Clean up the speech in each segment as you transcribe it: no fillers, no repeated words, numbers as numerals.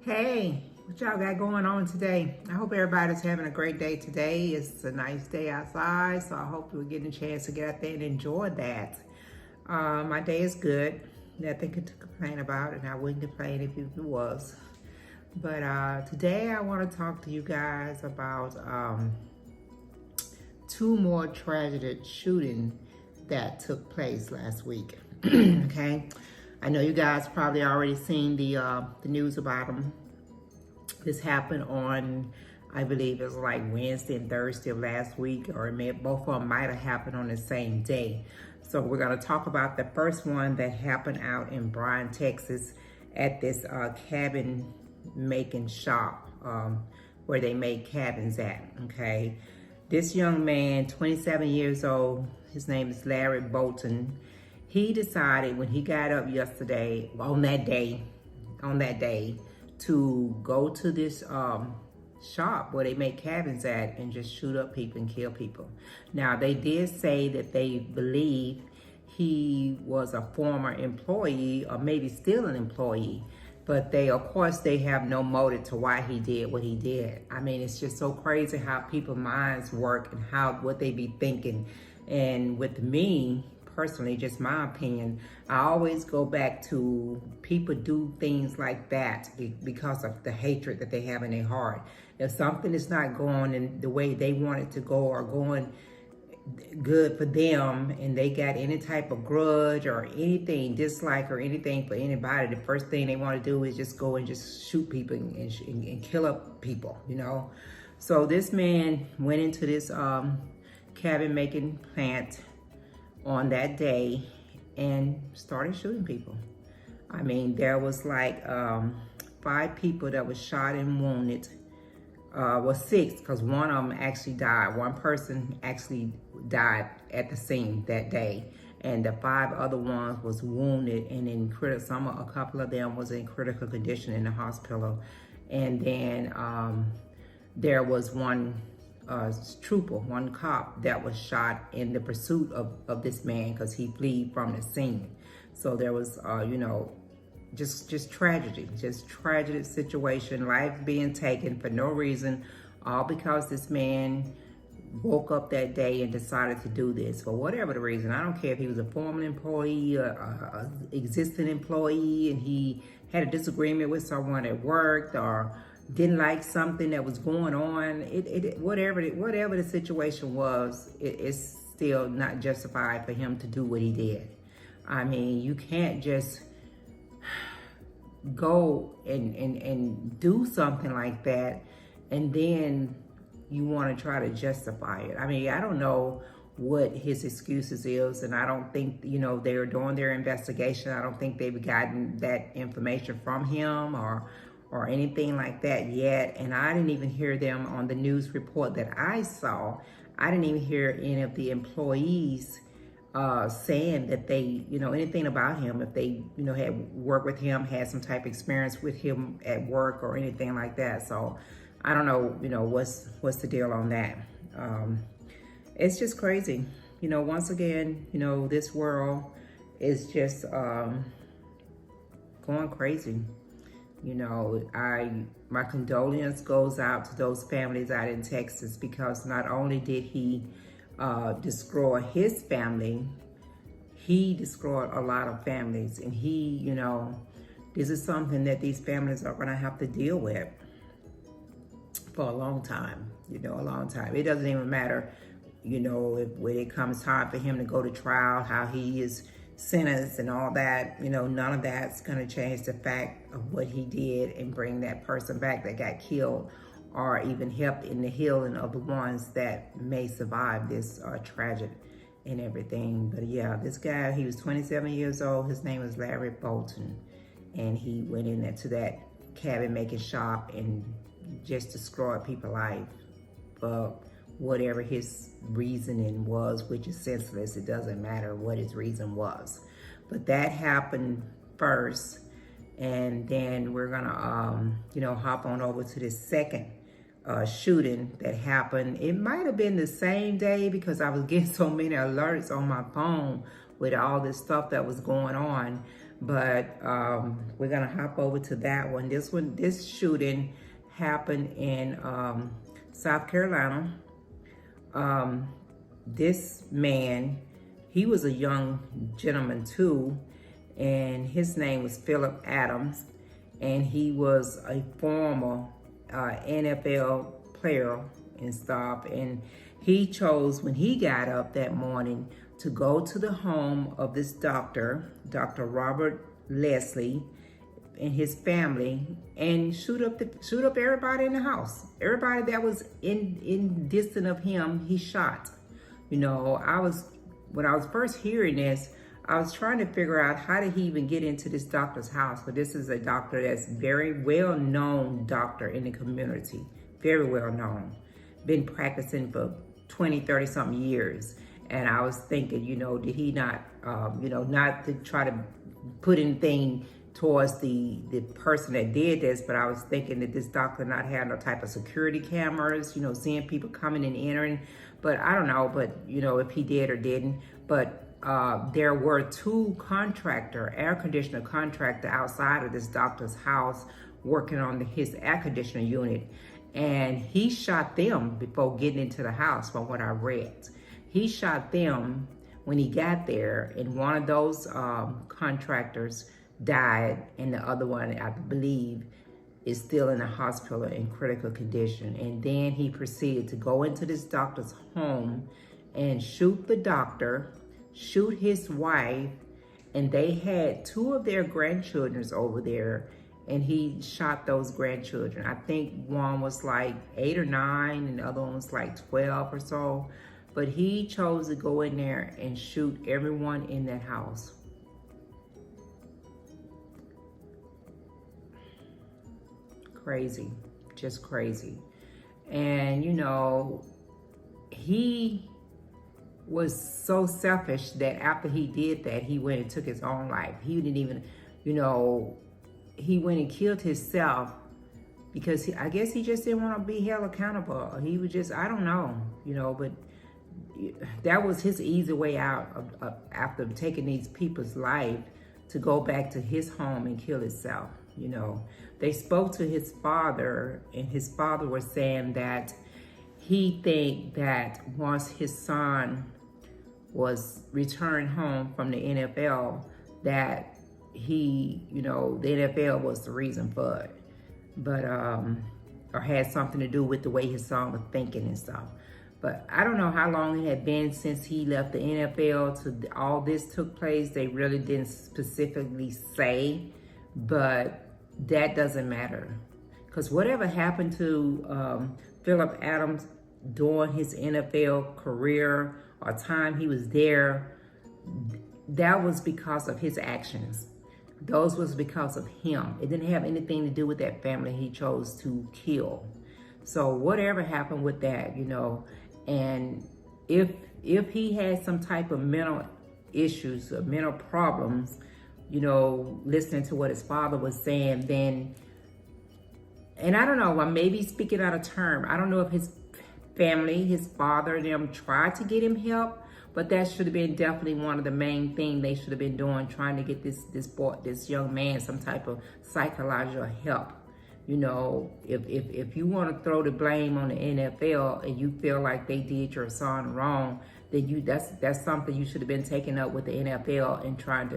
Hey, what y'all got going on today? I hope everybody's having a great day today. It's a nice day outside, so I hope you're getting a chance to get out there and enjoy that. My day is good. Nothing to complain about, and I wouldn't complain if it was. But today I want to talk to you guys about two more tragic shootings that took place last week. Okay, I know you guys probably already seen the news about them. This happened on, I believe it was like Wednesday and Thursday of last week, or both of them might have happened on the same day. So we're going to talk about the first one that happened out in Bryan, Texas, at this cabin making shop where they make cabins at. Okay, this young man, 27 years old, his name is Larry Bolton. He decided when he got up yesterday, on that day, to go to this shop where they make cabins at and just shoot up people and kill people. Now, they did say that they believe he was a former employee or maybe still an employee, but of course, they have no motive to why he did what he did. I mean, it's just so crazy how people's minds work and what they be thinking. And with me, personally, just my opinion, I always go back to people do things like that because of the hatred that they have in their heart. If something is not going in the way they want it to go or going good for them, and they got any type of grudge or anything, dislike or anything for anybody, the first thing they want to do is just go and just shoot people and kill up people, you know? So this man went into this cabin making plant on that day and started shooting people. I mean, there was like 5 people that was shot and wounded. Well, 6, because one of them actually died. One person actually died at the scene that day, and the 5 other ones was wounded and in a couple of them was in critical condition in the hospital. And then there was one trooper, one cop that was shot in the pursuit of this man because he fled from the scene. So there was, you know, just tragedy, just tragic situation, life being taken for no reason, all because this man woke up that day and decided to do this for whatever the reason. I don't care if he was a former employee, a existing employee, and he had a disagreement with someone at work or didn't like something that was going on. Whatever the situation was, it's still not justified for him to do what he did. I mean, you can't just go and do something like that and then you want to try to justify it. I mean, I don't know what his excuses is, and I don't think, you know, they're doing their investigation. I don't think they've gotten that information from him or anything like that yet. And I didn't even hear them on the news report that I saw. I didn't even hear any of the employees saying that they, you know, anything about him, if they, you know, had worked with him, had some type of experience with him at work or anything like that. So I don't know, you know, what's the deal on that. It's just crazy. You know, once again, you know, this world is just going crazy. You know, my condolence goes out to those families out in Texas, because not only did he destroy his family, he destroyed a lot of families. And he, you know, this is something that these families are going to have to deal with for a long time, you know, a long time. It doesn't even matter, you know, when it comes time for him to go to trial, how he is sentenced and all that, you know, none of that's going to change the fact of what he did and bring that person back that got killed, or even help in the healing of the ones that may survive this tragic and everything. But yeah, this guy, he was 27 years old. His name was Larry Bolton, and he went into that cabin making shop and just destroyed people's life for whatever his reasoning was, which is senseless. It doesn't matter what his reason was. But that happened first, and then we're gonna you know, hop on over to this second shooting that happened. It might have been the same day, because I was getting so many alerts on my phone with all this stuff that was going on. But we're gonna hop over to that one. This shooting happened in South Carolina. This man, he was a young gentleman too, and his name was Philip Adams, and he was a former NFL player and stuff. And he chose, when he got up that morning, to go to the home of this doctor, Dr. Robert Leslie, and his family, and shoot up everybody in the house. Everybody that was in distance of him, he shot. You know, when I was first hearing this, I was trying to figure out how did he even get into this doctor's house. But this is a doctor that's very well known doctor in the community, very well known, been practicing for 20, 30 something years. And I was thinking, you know, did he not, you know, not to try to put anything towards the person that did this, but I was thinking that this doctor not have no type of security cameras, you know, seeing people coming and entering. But I don't know, but you know, if he did or didn't. But there were two air conditioner contractor outside of this doctor's house working on his air conditioner unit. And he shot them before getting into the house, from what I read. He shot them when he got there, and one of those contractors died, and the other one, I believe, is still in the hospital in critical condition. And then he proceeded to go into this doctor's home and shoot the doctor, shoot his wife, and they had two of their grandchildren over there, and he shot those grandchildren. I think one was like 8 or 9, and the other one was like 12 or so. But he chose to go in there and shoot everyone in that house. Crazy, just crazy. And you know, he was so selfish that after he did that, he went and took his own life. He didn't even, you know, he went and killed himself because I guess he just didn't want to be held accountable. He was just, I don't know, you know, but that was his easy way out of after taking these people's life, to go back to his home and kill himself. You know, they spoke to his father, and his father was saying that he think that once his son was returned home from the NFL, that he, you know, the NFL was the reason for it, but or had something to do with the way his son was thinking and stuff. But I don't know how long it had been since he left the NFL to all this took place. They really didn't specifically say, but that doesn't matter. Because whatever happened to Philip Adams during his NFL career or time he was there, that was because of his actions. Those was because of him. It didn't have anything to do with that family he chose to kill. So whatever happened with that, you know, and if he had some type of mental issues or mental problems, you know, listening to what his father was saying, then, and I don't know, well, maybe speaking out of term, I don't know if his family, his father, them tried to get him help, but that should have been definitely one of the main things they should have been doing, trying to get this young man some type of psychological help. You know, if you want to throw the blame on the NFL and you feel like they did your son wrong, then that's something you should have been taking up with the NFL and trying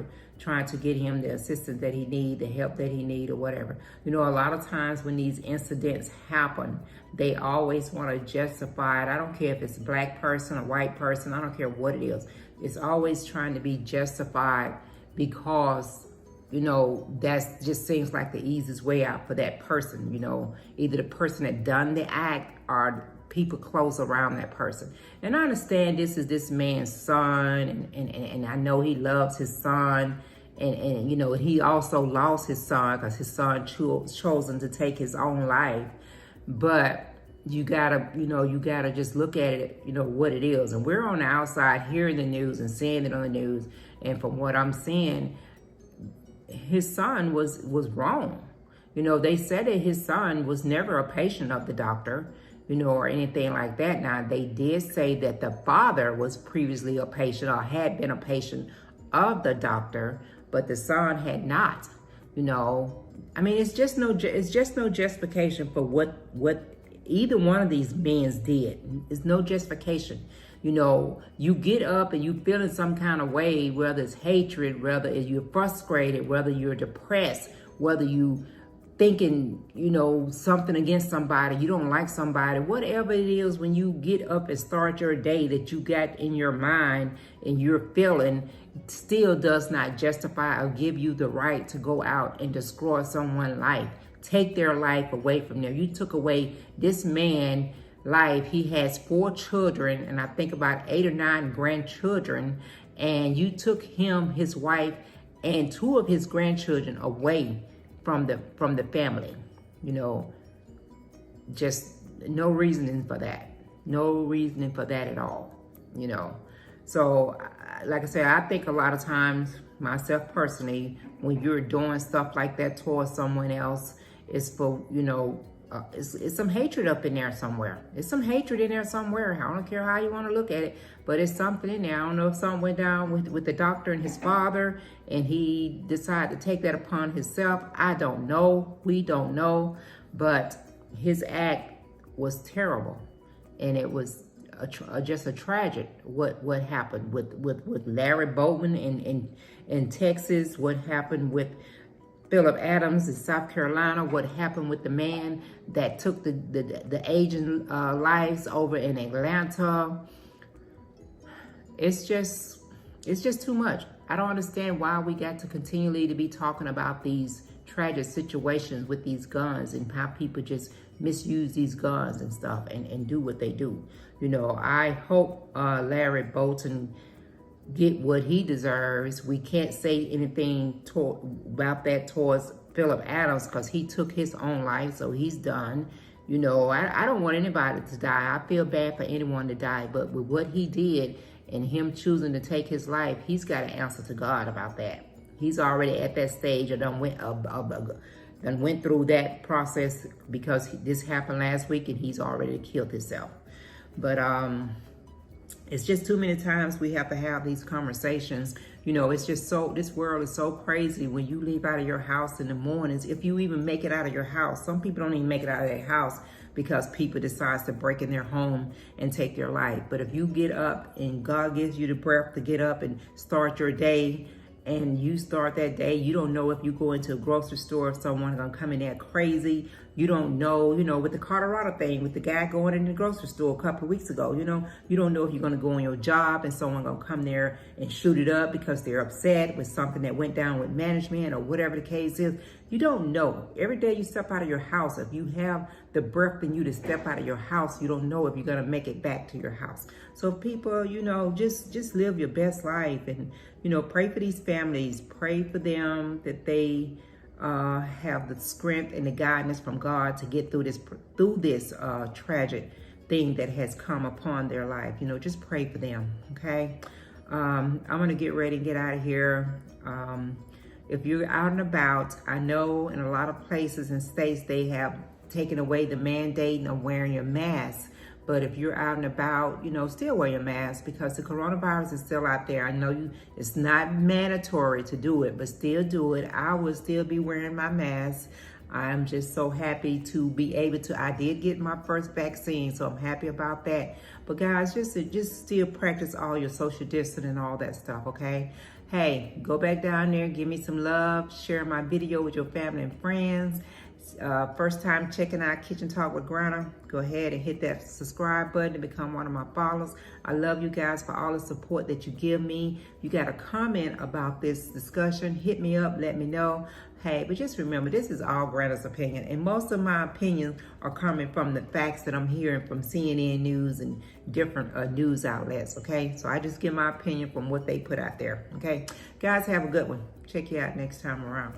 to get him the assistance that he need, the help that he need, or whatever. You know, a lot of times when these incidents happen, they always want to justify it. I don't care if it's a black person, a white person, I don't care what it is. It's always trying to be justified because, you know, that just seems like the easiest way out for that person, you know, either the person that done the act or people close around that person. And I understand this is this man's son, and I know he loves his son, and you know, he also lost his son because his son chosen to take his own life. But you gotta just look at it, you know, what it is. And we're on the outside hearing the news and seeing it on the news, and from what I'm seeing, his son was wrong. You know, they said that his son was never a patient of the doctor, you know, or anything like that. Now, they did say that the father was previously a patient or had been a patient of the doctor, but the son had not. You know, I mean, it's just no justification for what either one of these men did. It's no justification. You know, you get up and you feel in some kind of way, whether it's hatred, whether you're frustrated, whether you're depressed, whether you thinking, you know, something against somebody, you don't like somebody, whatever it is, when you get up and start your day that you got in your mind and you're feeling, still does not justify or give you the right to go out and destroy someone's life, take their life away from them. You took away this man's life. He has 4 children, and I think about 8 or 9 grandchildren, and you took him, his wife, and 2 of his grandchildren away from the family. You know, just no reasoning for that. No reasoning for that at all, you know. So, like I said, I think a lot of times, myself personally, when you're doing stuff like that towards someone else, it's for, you know, it's some hatred up in there somewhere. It's some hatred in there somewhere. I don't care how you want to look at it, but it's something in there. I don't know if something went down with the doctor and his father, and he decided to take that upon himself. I don't know. We don't know. But his act was terrible, and it was just a tragic what happened with Larry Bolton in Texas, what happened with Philip Adams in South Carolina, what happened with the man that took the Asian lives over in Atlanta. It's just too much. I don't understand why we got to continually to be talking about these tragic situations with these guns and how people just misuse these guns and stuff and do what they do. You know, I hope Larry Bolton get what he deserves. We can't say anything about that towards Philip Adams because he took his own life, so he's done. You know, I don't want anybody to die. I feel bad for anyone to die, but with what he did and him choosing to take his life, he's got to answer to God about that. He's already at that stage and done went through that process because this happened last week and he's already killed himself. But it's just too many times we have to have these conversations. You know, it's just so, this world is so crazy when you leave out of your house in the mornings. If you even make it out of your house, some people don't even make it out of their house because people decide to break in their home and take their life. But if you get up and God gives you the breath to get up and start your day, and you start that day, you don't know if you go into a grocery store, if someone's gonna come in there crazy. You don't know, you know, with the Colorado thing, with the guy going in the grocery store a couple of weeks ago, you know, you don't know if you're gonna go on your job and someone gonna come there and shoot it up because they're upset with something that went down with management or whatever the case is. You don't know. Every day you step out of your house, if you have the breath in you to step out of your house, you don't know if you're gonna make it back to your house. So people, you know, just live your best life and, you know, pray for these families, pray for them that they have the strength and the guidance from God to get through this tragic thing that has come upon their life. You know, just pray for them, okay? I'm gonna get ready and get out of here. If you're out and about, I know in a lot of places and states they have taken away the mandate of wearing your mask. But if you're out and about, you know, still wear your mask because the coronavirus is still out there. I know it's not mandatory to do it, but still do it. I will still be wearing my mask. I'm just so happy to be able to. I did get my first vaccine, so I'm happy about that. But guys, just still practice all your social distancing and all that stuff, okay? Hey, go back down there, give me some love, share my video with your family and friends. First time checking out Kitchen Talk with Granna, go ahead and hit that subscribe button to become one of my followers. I love you guys for all the support that you give me. You got a comment about this discussion, hit me up, let me know. Hey, but just remember, this is all Granna's opinion, and most of my opinions are coming from the facts that I'm hearing from CNN News and different news outlets, okay? So I just give my opinion from what they put out there, okay? Guys, have a good one. Check you out next time around.